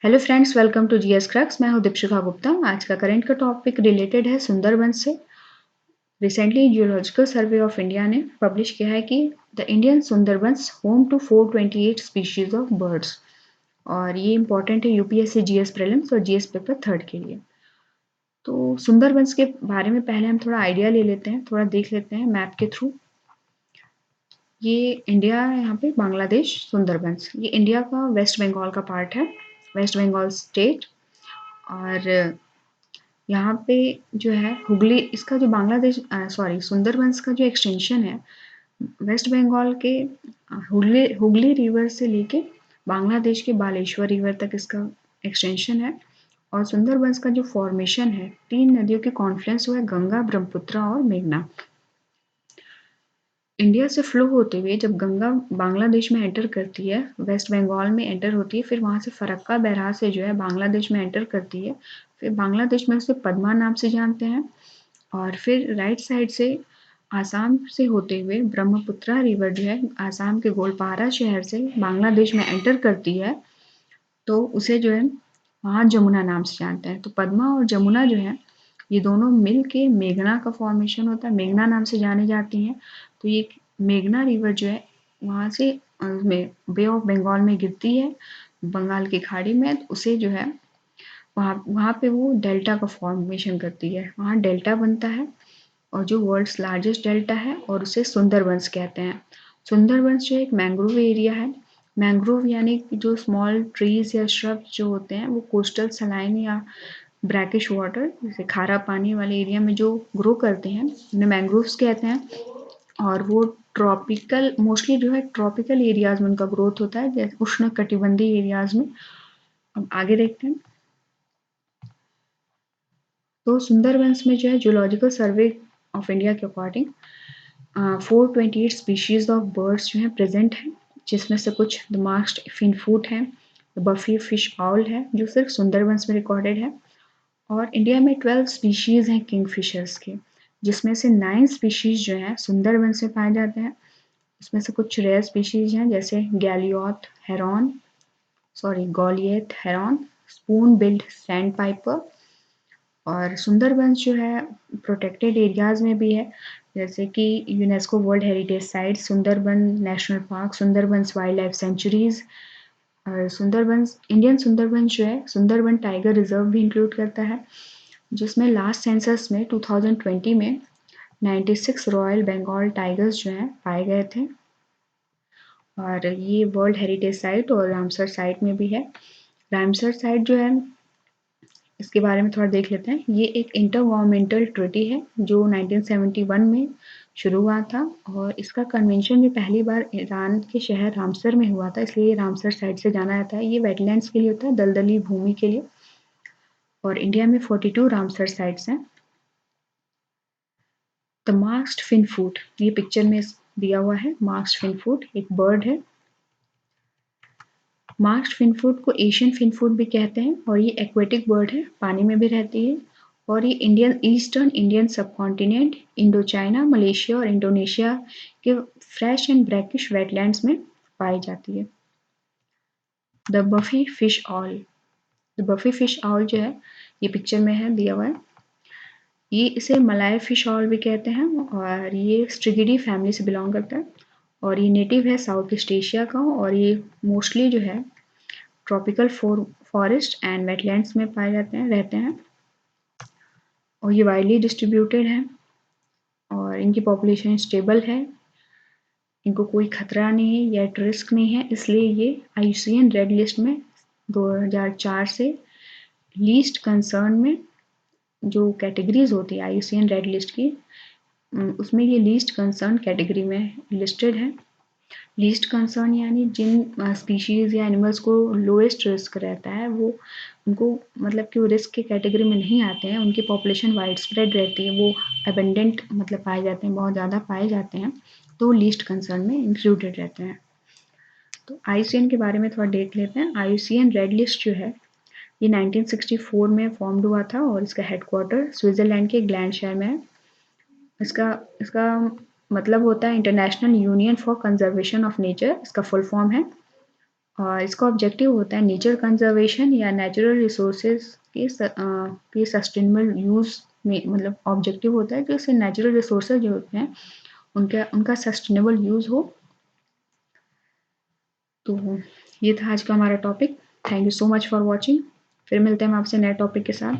Hello friends, welcome to GS Crux. मैं हूं दीपशिखा गुप्ता। आज का करंट का टॉपिक रिलेटेड है सुंदरबन से। Recently geological survey of India ने पब्लिश किया है कि the Indian Sundarbans home to 428 species of birds. और ये इंपॉर्टेंट है यूपीएससी जीएस प्रीलिम्स और जीएस पेपर थर्ड के लिए। तो सुंदरबंस के बारे में पहले हम थोड़ा आइडिया ले लेते हैं, थोड़ा देख लेते हैं मैप के थ्रू। ये इंडिया है, यहाँ पे बांग्लादेश सुंदरबंस। ये इंडिया का वेस्ट बंगाल का पार्ट है, वेस्ट बंगाल स्टेट। और यहाँ पे जो है हुगली, इसका जो बांग्लादेश सुंदरबंस का जो एक्सटेंशन है वेस्ट बंगाल के हुगली हुगली रिवर से लेके बांग्लादेश के बालेश्वर रिवर तक इसका एक्सटेंशन है। और सुंदरबंस का जो फॉर्मेशन है, 3 नदियों के कॉन्फ्लुएंस हुआ है, गंगा, ब्रह्मपुत्र और मेघना। इंडिया से फ्लो होते हुए जब गंगा बांग्लादेश में एंटर करती है, वेस्ट बंगाल में एंटर होती है, फिर वहाँ से फरक्का बैराज से जो है बांग्लादेश में एंटर करती है। फिर बांग्लादेश में उसे पद्मा नाम से जानते हैं। और फिर राइट साइड से आसाम से होते हुए ब्रह्मपुत्रा रिवर जो है आसाम के गोलपारा शहर से बांग्लादेश में एंटर करती है, तो उसे जो है वहाँ जमुना नाम से जानते हैं। तो पद्मा और जमुना जो है ये दोनों मिल के मेघना का फॉर्मेशन होता है, मेघना नाम से जानी जाती हैं। तो ये मेघना रिवर जो है वहाँ से में बे ऑफ बंगाल में गिरती है, बंगाल की खाड़ी में। तो उसे जो है वहाँ वहाँ पे वो डेल्टा का फॉर्मेशन करती है, वहाँ डेल्टा बनता है। और जो वर्ल्ड्स लार्जेस्ट डेल्टा है और उसे सुंदरबंस कहते हैं। सुंदरबंस जो एक मैंग्रोव एरिया है। मैंग्रोव यानी कि जो स्मॉल ट्रीज या श्रब्स जो होते हैं वो कोस्टल सलाइन या ब्रैकिश वाटर, जैसे खारा पानी वाले एरिया में जो ग्रो करते हैं उन्हें मैंग्रोव्स कहते हैं। और वो ट्रॉपिकल, मोस्टली जो है ट्रॉपिकल एरियाज में उनका ग्रोथ होता है, जैसे उष्ण कटिबंधीय एरियाज में। अब आगे देखते हैं। तो सुंदरबंस में जो है जियोलॉजिकल सर्वे ऑफ इंडिया के अकॉर्डिंग 428 स्पीशीज ऑफ बर्ड्स जो हैं प्रेजेंट हैं, जिसमें से कुछ द मास्क्ड फिनफूट है, द बफी फिश आउल है जो सिर्फ सुंदरबंस में रिकॉर्डेड है। और इंडिया में 12 स्पीशीज हैं किंगफिशर्स के, जिसमें से 9 स्पीशीज जो हैं सुंदरबंस में पाए जाते हैं। इसमें से कुछ रेयर स्पीशीज हैं जैसे goliath heron, spoon billed sandpiper. और सुंदरबंस जो है प्रोटेक्टेड एरियाज में भी है, जैसे कि UNESCO world heritage site Sundarban national park, Sundarbans wild life sanctuaries. और सुंदरबंस, इंडियन सुंदरबंस जो है सुंदरबन टाइगर रिजर्व भी इंक्लूड करता है, जिसमें लास्ट सेंसस में 2020 में 96 रॉयल बंगाल टाइगर्स जो हैं पाए गए थे। और ये वर्ल्ड हेरिटेज साइट और रामसर साइट में भी है। रामसर साइट जो है, इसके बारे में थोड़ा देख लेते हैं। ये एक इंटर गवर्नमेंटल ट्रीटी है जो 1971 में शुरू हुआ था। और इसका कन्वेंशन भी पहली बार ईरान के शहर रामसर में हुआ था, इसलिए रामसर साइट से जाना जाता है। ये वेटलैंड्स के लिए होता है, दलदली भूमि के लिए। और इंडिया में 42 रामसर साइट्स हैं। द मास्क्ड फिनफूट, ये पिक्चर में दिया हुआ है। मास्क्ड फिनफूट एक बर्ड है। मास्क्ड फिनफूट को एशियन फिनफूट भी कहते हैं और ये एक्वेटिक बर्ड है, पानी में भी रहती है। और ये eastern Indian subcontinent, Indo China, Malaysia और इंडोनेशिया के फ्रेश एंड ब्रैकिश वेटलैंड्स में पाई जाती है। The buffy fish all, the buffy fish all जो है ये पिक्चर में है, दिया हुआ है। ये इसे मलाय फिश ऑल भी कहते हैं और ये स्ट्रिगिडी फैमिली से बिलोंग करता है। और ये नेटिव है साउथ ईस्ट एशिया का। और ये मोस्टली जो है ट्रॉपिकल फॉरेस्ट एंड वेटलैंड्स में पाए जाते हैं, रहते हैं। और ये वाइडली डिस्ट्रीब्यूटेड है और इनकी पॉपुलेशन स्टेबल है, इनको कोई खतरा नहीं है या रिस्क नहीं है, इसलिए ये IUCN रेड लिस्ट में 2004 से लीस्ट कंसर्न में जो कैटेगरीज होती है IUCN रेड लिस्ट की, उसमें ये लीस्ट कंसर्न कैटेगरी में लिस्टेड है। लीस्ट कंसर्न यानी जिन स्पीशीज़ या एनिमल्स को लोएस्ट रिस्क रहता है, वो उनको मतलब कि वो रिस्क की कैटेगरी में नहीं आते हैं, उनकी पॉपुलेशन वाइड स्प्रेड रहती है, वो अबेंडेंट मतलब पाए जाते हैं, बहुत ज़्यादा पाए जाते हैं, तो लीस्ट कंसर्न में इंक्लूडेड रहते हैं। तो IUCN के बारे में थोड़ा देख लेते हैं। IUCN रेड लिस्ट जो है ये 1964 में फॉर्म्ड हुआ था और इसका हेडक्वार्टर स्विट्ज़रलैंड के ग्लैंड शहर में है। इसका इसका मतलब होता है international union for conservation of nature, इसका फुल फॉर्म है। और इसका ऑब्जेक्टिव होता है नेचर कंजर्वेशन या नेचुरल रिसोर्सेज के सस्टेनेबल यूज़ में, मतलब ऑब्जेक्टिव होता है कि उससे नेचुरल रिसोर्सेज जो होते हैं उनका उनका सस्टेनेबल यूज़ हो। तो ये था आज का हमारा topic. Thank you so much for watching. फिर मिलते हैं हम आपसे नए टॉपिक के साथ।